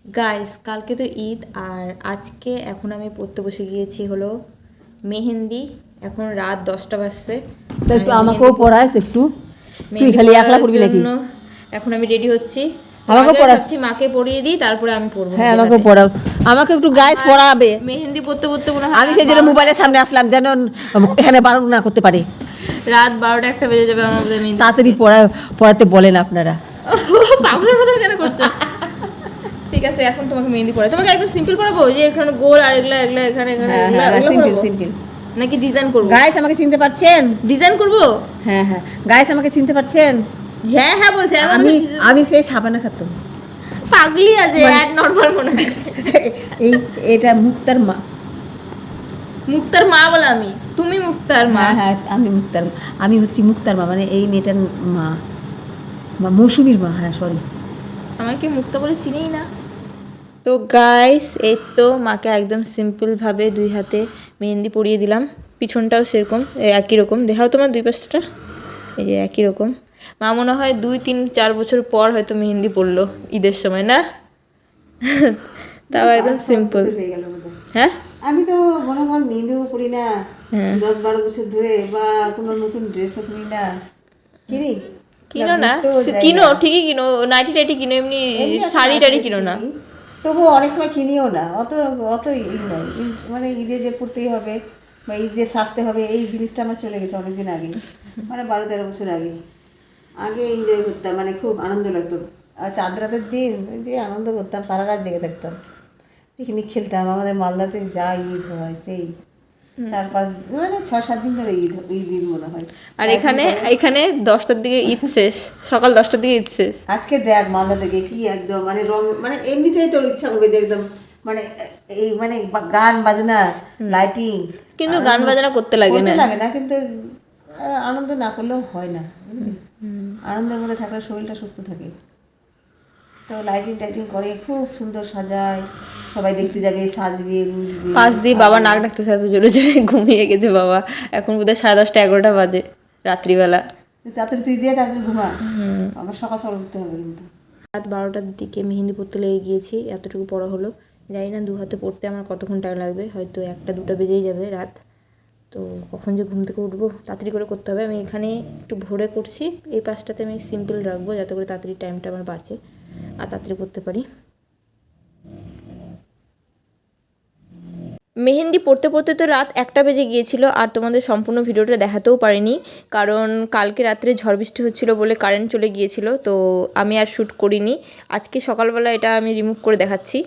Guys কালকে তো ঈদ আর আজকে এখন আমি পড়তে বসে গিয়েছি হলো মেহেন্দি। এখন রাত 10টা বাজছে, তো একটু আমাকেও পড়াইস একটু। তুই খালি একলা পড়বি নাকি? এখন আমি রেডি হচ্ছি, আমাকে পড়াস? মাকে পড়িয়ে দিই তারপরে আমি পড়বো। হ্যাঁ আমাকে পড়াও, আমাকে একটু গাইস পড়াবে। মেহেন্দি পড়তে পড়তে মনে হয় আমি সেই জন্য মোবাইলের সামনে আসলাম যেন এখানে বারণ না করতে পারে। রাত 12টা 1টা বেজে যাবে আমার বোধহয় মেহেন্দি। তাড়াতাড়ি পড়াতে বলেন আপনারা। পাগলের মতো কেন করছো? ঠিক আছে এখন তোমাকে মেহেন্দি পড়াই। তোমাকে একদম সিম্পল পড়াবো, যে এখানে গোল আর এগুলা এগুলা এখানে এখানে সিম্পল সিম্পল নাকি ডিজাইন করবো? গাইস আমাকে চিনতে পারছেন? ডিজাইন করবো? হ্যাঁ হ্যাঁ গাইস আমাকে চিনতে পারছেন? হ্যাঁ হ্যাঁ বলছে। আমি সেই সাবানা খাতুন। পাগলি আছে অ্যাড নরমাল মনে হয়। এটা মুক্তার মা। মুক্তার মা বলে আমি, তুমি মুক্তার মা? হ্যাঁ আমি হচ্ছি মুক্তার মা, মানে এই মেয়েটার মা, মৌসুমীর মা। হ্যাঁ সরি, আমাকে মুক্তা বলে চিনিই না। তো গাইস এই তো মাকে একদম সিম্পলভাবে 2 হাতে মেহেন্দি পরিয়ে দিলাম। পিছনটাও সেরকম একই রকম, দেখাও তোমার 2 পাশটা, এই যে একই রকম। মা মনে হয় 2 3 4 বছর পর হয়তো মেহেন্দি পরলো ঈদের সময় না? তাও একদম সিম্পল। হ্যাঁ আমি তো মনে হয় মেহেন্দিও পরি না 10-12 বছর ধরে, বা কোনো নতুন ড্রেসও পরি না। কিনো না, কিনো ঠিকই কিনো, নাইটি টাইটি কিনো, এমনি শাড়ি টাড়ি কিনো না। তবুও অনেক সময় কিনিও না, অত নয়। মানে ঈদে যে পড়তেই হবে বা ঈদে সাজতে হবে, এই জিনিসটা আমার চলে গেছে অনেকদিন আগে, মানে 12-13 বছর আগে এনজয় করতাম, মানে খুব আনন্দ লাগতো। আর চাঁদ রাতের দিন যে আনন্দ করতাম, সারা রাত জেগে থাকতাম, পিকনিক খেলতাম। আমাদের মালদাতে যা ঈদ হয় সেই 4-5 মানে 6-7 দিন ধরে ঈদ মনে হয়। আর এখানে 10টার দিকে ঈদ শেষ, সকাল 10টার দিকে ঈদ শেষ। আজকে দেখ মালদা থেকে কি একদম মানে রং, মানে এমনিতেই তোর ইচ্ছা করবে যে একদম মানে এই মানে গান বাজনা লাইটিং, কিন্তু গান বাজনা করতে লাগে না, কিন্তু আনন্দ না করলেও হয় না, বুঝলি? আনন্দের মধ্যে থাকলে শরীরটা সুস্থ থাকে। তো লাইটিং টাইটিং করে খুব সুন্দর সাজায়, সবাই দেখতে যাবে, সাজবে গুজবে। পাশ দিয়ে বাবা নাক ডাকতেছে, এত জোরে জোরে ঘুমিয়ে গেছে বাবা। এখন বোধহয় 10:30 11টা বাজে রাত্রিবেলা। তাড়াতাড়ি তুই দিয়ে তাড়াতাড়ি ঘুমা, আবার সকাল সকাল উঠতে হবে। কিন্তু রাত 12টার দিকে মেহেন্দি পড়তে লেগে গিয়েছি, এতটুকু পড়া হলো। জানি না 2 হাতে পড়তে আমার কতক্ষণ টাইম লাগবে, হয়তো 1টা 2টা বেজেই যাবে রাত। তো কখন যে ঘুম থেকে উঠবো, তাড়াতাড়ি করে করতে হবে। আমি এখানে একটু ভোরে করছি, এই পাশটাতে আমি সিম্পল রাখবো যাতে করে তাড়াতাড়ি টাইমটা আমার বাঁচে আর তাড়াতাড়ি করতে পারি। মেহেন্দি পড়তে পড়তে তো রাত 1টা বেজে গিয়েছিল, আর তোমাদের সম্পূর্ণ ভিডিওটা দেখাতেও পারিনি, কারণ কালকে রাত্রে ঝড় বৃষ্টি হচ্ছিল বলে কারেন্ট চলে গিয়েছিল, তো আমি আর শ্যুট করিনি। আজকে সকালবেলা এটা আমি রিমুভ করে দেখাচ্ছি।